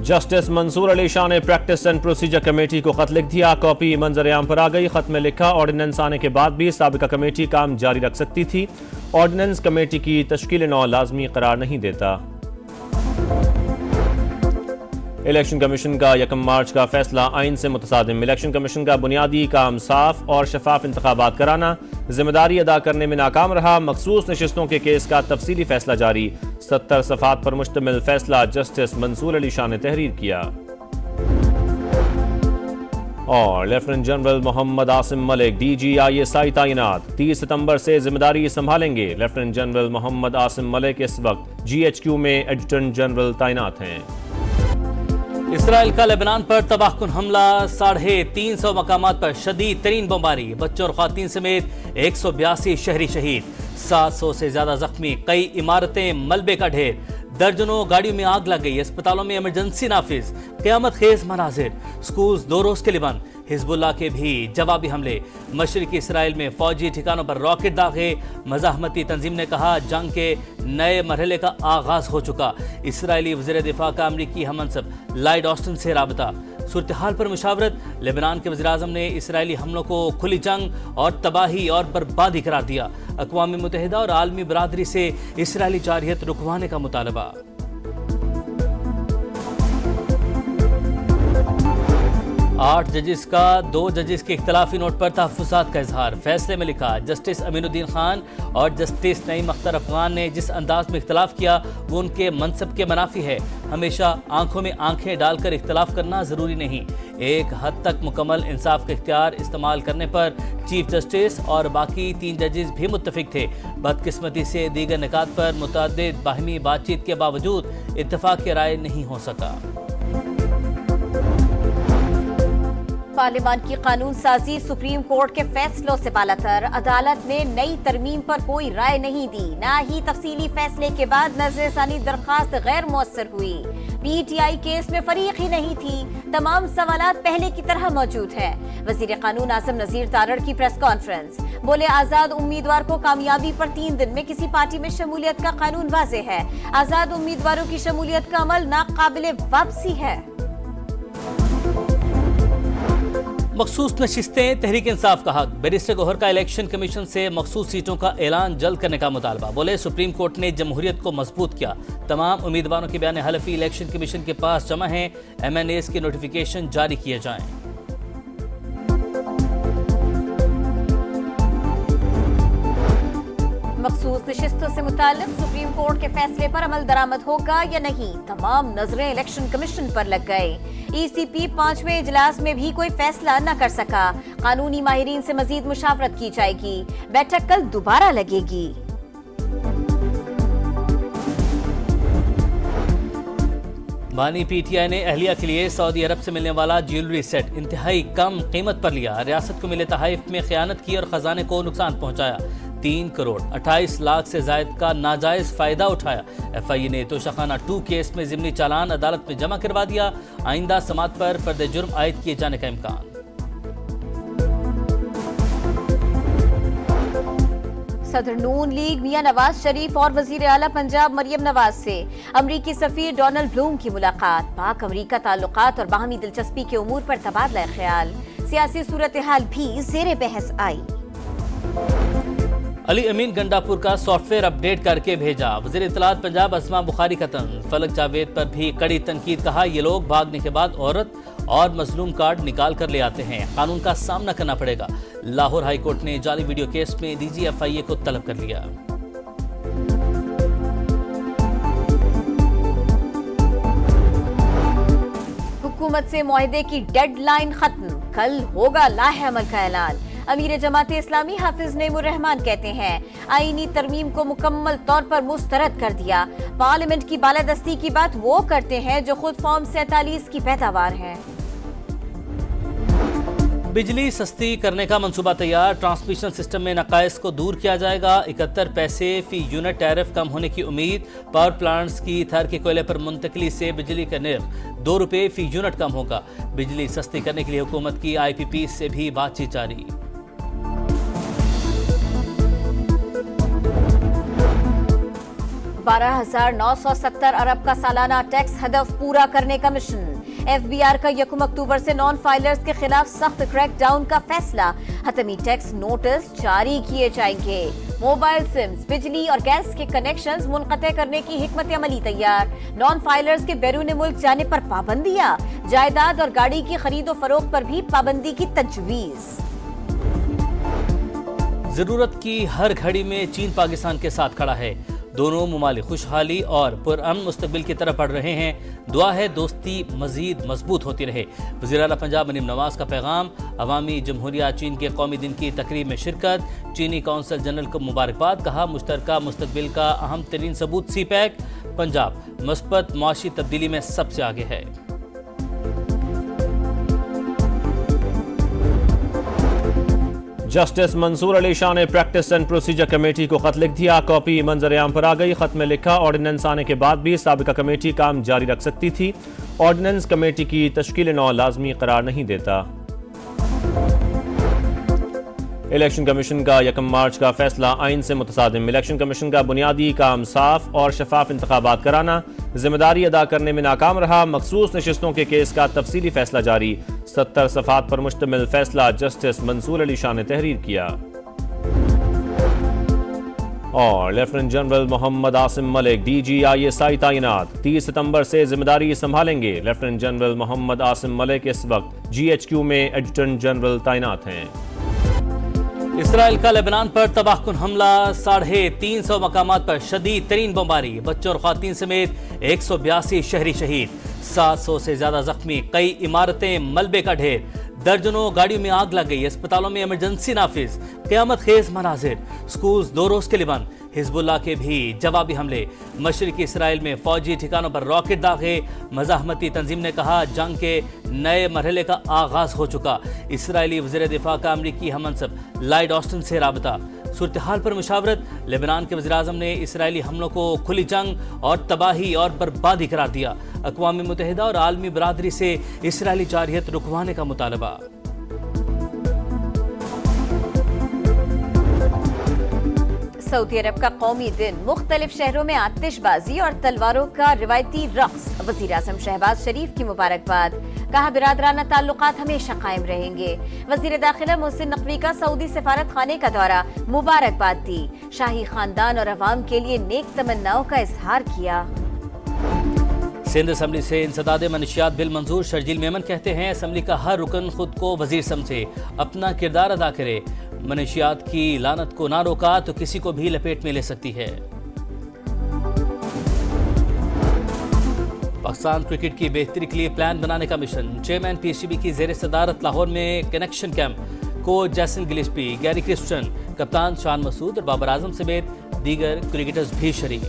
Justice Mansoor Ali Shah ने practice and procedure committee को खत लिख दिया। कॉपी मंजर आम पर आ गई। खत में लिखा, ऑर्डिनेंस आने के बाद भी साबिका कमेटी काम जारी रख सकती थी। ऑर्डिनेंस कमेटी की तश्कील नौ लाजमी करार नहीं देता। इलेक्शन कमीशन का 1 मार्च का फैसला आइन से मुतसादिम। इलेक्शन कमीशन का बुनियादी काम साफ और शफाफ इंतखाबात कराना जिम्मेदारी अदा करने में नाकाम रहा। मखसूस नशिस्तों के केस का तफसीली फैसला जारी। 70 सफ़ात पर मुश्तमिल फैसला जस्टिस मंसूर अली शाह ने तहरीर किया। और lieutenant general Mohammad Asim Malik DGISI तैनात 30 सितंबर से जिम्मेदारी संभालेंगे। लेफ्टिनेंट जनरल मोहम्मद आसिम मलिक इस वक्त GHQ में एडिटरेंट जनरल तैनात हैं। इसराइल का लेबनान पर तबाहकुन हमला, 350 मकामात पर शदीद तरीन बमबारी, बच्चों और ख्वातीन समेत 182 शहरी शहीद, 700 से ज्यादा जख्मी, कई इमारतें मलबे का ढेर, दर्जनों गाड़ियों में आग लग गई, अस्पतालों में इमरजेंसी नाफिज, क़यामत खेज मनाजिर, स्कूल्स 2 रोज के लिए बंद, हिजबुल्लाह के भी जवाबी हमले, मशरिकी इसराइल में फौजी ठिकानों पर रॉकेट दागे, मज़ाहमती तंजीम ने कहा जंग के नए मरहले का आगाज हो चुका। इसराइली वज़ीर दिफा का अमरीकी हममनसब लॉयड ऑस्टिन से राबता, सूरत हाल पर मुशावरत। लेबनान के वज़ीर आज़म ने इसराइली हमलों को खुली जंग और तबाही और बर्बादी करार दिया। अक़वाम मुत्तहिदा और आलमी बरादरी से इसराइली जारहियत रुकवाने का मुतालबा। 8 जजिस का 2 जजिस के इख्तलाफी नोट पर तहफ़्फ़ुज़ात का इजहार। फैसले में लिखा, जस्टिस अमीनुद्दीन खान और जस्टिस नईम अख्तर अफगान ने जिस अंदाज में इख्तलाफ किया वो उनके मनसब के मनाफी है। हमेशा आंखों में आंखें डालकर इख्तलाफ करना ज़रूरी नहीं। एक हद तक मुकम्मल इंसाफ का इख्तियार इस्तेमाल करने पर चीफ जस्टिस और बाकी 3 जजिस भी मुत्तफिक थे। बदकिस्मती से दीगर निकात पर मुतअद्दिद बाहमी बातचीत के बावजूद इत्तफाक की राय नहीं हो सका। पार्लियामान की कानून साजी सुप्रीम कोर्ट के फैसलों से बालातर। अदालत ने नई तरमीम पर कोई राय नहीं दी, न ही तफसीली फैसले के बाद नजरसानी दरखास्त गैर मुअस्सर हुई। PTI केस में फरीक ही नहीं थी, तमाम सवालात पहले की तरह मौजूद है। वजीर कानून आजम नजीर तारड़ की प्रेस कॉन्फ्रेंस, बोले आजाद उम्मीदवार को कामयाबी पर 3 दिन में किसी पार्टी में शमूलियत का कानून वाज़ेह है। आजाद उम्मीदवारों की शमूलियत का अमल नाकाबिले वापसी है। मखसूस नशिस्तें तहरीक इंसाफ का हक। बैरिस्टर गौहर का इलेक्शन कमीशन से मखसूस सीटों का ऐलान जल्द करने का मुतालबा। बोले सुप्रीम कोर्ट ने जमहूरियत को मजबूत किया। तमाम उम्मीदवारों के बयान हलफी इलेक्शन कमीशन के पास जमा हैं। MNAs के नोटिफिकेशन जारी किए जाएं। मखसूस नशिस्तों से मुताल्लिक सुप्रीम कोर्ट के फैसले पर अमल दरामद होगा या नहीं, तमाम नजरें इलेक्शन कमीशन पर लग गए। ECP 5वें इजलास में भी कोई फैसला न कर सका। कानूनी माहिरीन से मजीद मुशावरत की जाएगी। बैठक कल दोबारा लगेगी। बानी PTI ने अहलिया के लिए सऊदी अरब से मिलने वाला ज्वेलरी सेट इंतहाई कम कीमत पर लिया। रियासत को मिले तहाइफ में खयानत की और खजाने को नुकसान पहुंचाया। 3 करोड़ 28 लाख से जायद का नाजायज फायदा उठाया। FIA ने तोशाखाना 2 केस में जिमनी चालान अदालत में जमा करवा दिया। आइंदा समात पर फर्द जुर्म आयद किए जाने का इम्कान। सदर नून लीग मियां नवाज शरीफ और वजीर आला पंजाब मरियम नवाज से अमरीकी सफीर डोनाल्ड ब्लूम की मुलाकात। पाक अमरीका ताल्लुकात और बाहमी दिलचस्पी के उमूर पर तबादला ख्याल। सियासी सूरत हाल भी ज़ेरे बहस आई। अली अमीन गंडापुर का सॉफ्टवेयर अपडेट करके भेजा। वज़ीर इत्तलात पंजाब अस्मा बुखारी का तंज। फलक जावेद पर भी कड़ी तनकीद। कहा ये लोग भागने के बाद औरत और मजलूम कार्ड निकाल कर ले आते हैं, कानून का सामना करना पड़ेगा। लाहौर हाई कोर्ट ने जाली वीडियो केस में DG FIA को तलब कर लिया। हुकूमत से मुआहदे की डेडलाइन खत्म, कल होगा लाहे अमल का ऐलान। अमीर जमाते इस्लामी हाफिज नईमुर रहमान कहते हैं आईनी तरमीम को मुकम्मल तौर पर मुस्तरद कर दिया। पार्लियामेंट की बालादस्ती की बात वो करते हैं जो खुद फॉर्म 47 की पैदावार है। बिजली सस्ती करने का मंसूबा तैयार। ट्रांसमिशन सिस्टम में नकाइस को दूर किया जाएगा। 71 पैसे फी यूनिट टैरिफ कम होने की उम्मीद। पावर प्लांट्स की थर के कोयले पर मुंतकली से बिजली का निर्ख 2 रुपये फी यूनिट कम होगा। बिजली सस्ती करने के लिए हुकूमत की IPP से भी बातचीत जारी। 12,970 अरब का सालाना टैक्स हदफ पूरा करने का मिशन। FBR का 1 अक्टूबर से नॉन फाइलर्स के खिलाफ सख्त क्रैकडाउन का फैसला। हतमी टैक्स नोटिस जारी किए जाएंगे। मोबाइल सिम्स, बिजली और गैस के कनेक्शंस मुनक़ते करने की हिकमत अमली तैयार। नॉन फाइलर्स के बैरून मुल्क जाने पर पाबंदियां। जायदाद और गाड़ी की खरीदो फरोख्त पर भी पाबंदी की तजवीज। जरूरत की हर घड़ी में चीन पाकिस्तान के साथ खड़ा है। दोनों मुमालिक खुशहाली और पुरअमन मुस्तकबिल की तरफ बढ़ रहे हैं। दुआ है दोस्ती मजीद मजबूत होती रहे। वज़ीर आला पंजाब मनीम नवाज का पैगाम। अवामी जमहूरिया चीन के कौमी दिन की तकरीब में शिरकत। चीनी कौंसल जनरल को मुबारकबाद। कहा मुश्तरका मुस्तकबिल का अहम तरीन सबूत CPEC। पंजाब मस्बत मुआशी तब्दीली में सबसे आगे है। जस्टिस मंसूर अली शाह ने प्रैक्टिस एंड प्रोसीजर कमेटी को खत लिख दिया। कॉपी मंजर आम पर आ गई। खत में लिखा, ऑर्डिनेंस आने के बाद भी साबिका कमेटी काम जारी रख सकती थी। ऑर्डिनेंस कमेटी की तश्कील नौ लाजमी करार नहीं देता। इलेक्शन कमीशन का 1 मार्च का फैसला आइन से मुतसादिम। इलेक्शन कमीशन का बुनियादी काम साफ और शफाफ इंतखाबात कराना जिम्मेदारी अदा करने में नाकाम रहा। मखसूस नशिस्तों के केस का तफसीली फैसला जारी। 70 सफ़ात पर मुश्तमिल फैसला जस्टिस मंसूर अली शाह ने तहरीर किया। और lieutenant general Mohammad Asim Malik DG ISI तैनात। 30 सितंबर से जिम्मेदारी संभालेंगे। लेफ्टिनेंट जनरल मोहम्मद आसिम मलिक इस वक्त GHQ में एडिटरेंट जनरल तैनात हैं। इसराइल का लेबनान पर तबाहकुन हमला। 350 मकामात पर शदीद तरीन बमबारी। बच्चों और ख्वातीन समेत 182 शहरी शहीद। 700 से ज्यादा जख्मी। कई इमारतें मलबे का ढेर। दर्जनों गाड़ियों में आग लग गई। अस्पतालों में इमरजेंसी नाफिज। क़यामत खेज मनाजिर। स्कूल्स 2 रोज के लिए बंद। हिजबुल्लाह के भी जवाबी हमले। मशरिकी इसराइल में फौजी ठिकानों पर रॉकेट दागे। मज़ाहमती तंजीम ने कहा जंग के नए मरहले का आगाज हो चुका। इसराइली वज़ीर दिफा का अमरीकी हमनसब लॉयड ऑस्टिन से राबता। सूरत हाल पर मुशावरत। लेबनान के वज़ीर आज़म ने इसराइली हमलों को खुली जंग और तबाही और बर्बादी करार दिया। अक़वाम मुत्तहिदा और आलमी बरादरी से इसराइली जारहियत रुकवाने का मुतालबा। सऊदी अरब का कौमी दिन। मुख्तलिफ शहरों में आतिशबाजी और तलवारों का रिवायती रक्स। वज़ीर आज़म शहबाज शरीफ की मुबारकबाद। कहा बिरादराना ताल्लुकात हमेशा कायम रहेंगे। वज़ीर दाखिला मोहसिन नकवी का सऊदी सफारत खाने का दौरा। मुबारकबाद दी। शाही खानदान और अवाम के लिए नेक तमन्नाओं का इजहार किया। सिंध असम्बली से इंसदाद मनशियात बिल मंजूर। शर्जील मेमन कहते हैं असम्बली का हर रुकन खुद को वजीर समझे, अपना किरदार अदा करे। मनशियात की लानत को ना रोका तो किसी को भी लपेट में ले सकती है। पाकिस्तान क्रिकेट की बेहतरी के लिए प्लान बनाने का मिशन। चेयरमैन PCB की जेर सदारत लाहौर में कनेक्शन कैंप। कोच जैसन गिलिस्पी, गैरी क्रिस्टन, कप्तान शान मसूद और बाबर आजम समेत दीगर क्रिकेटर्स भी शरीक।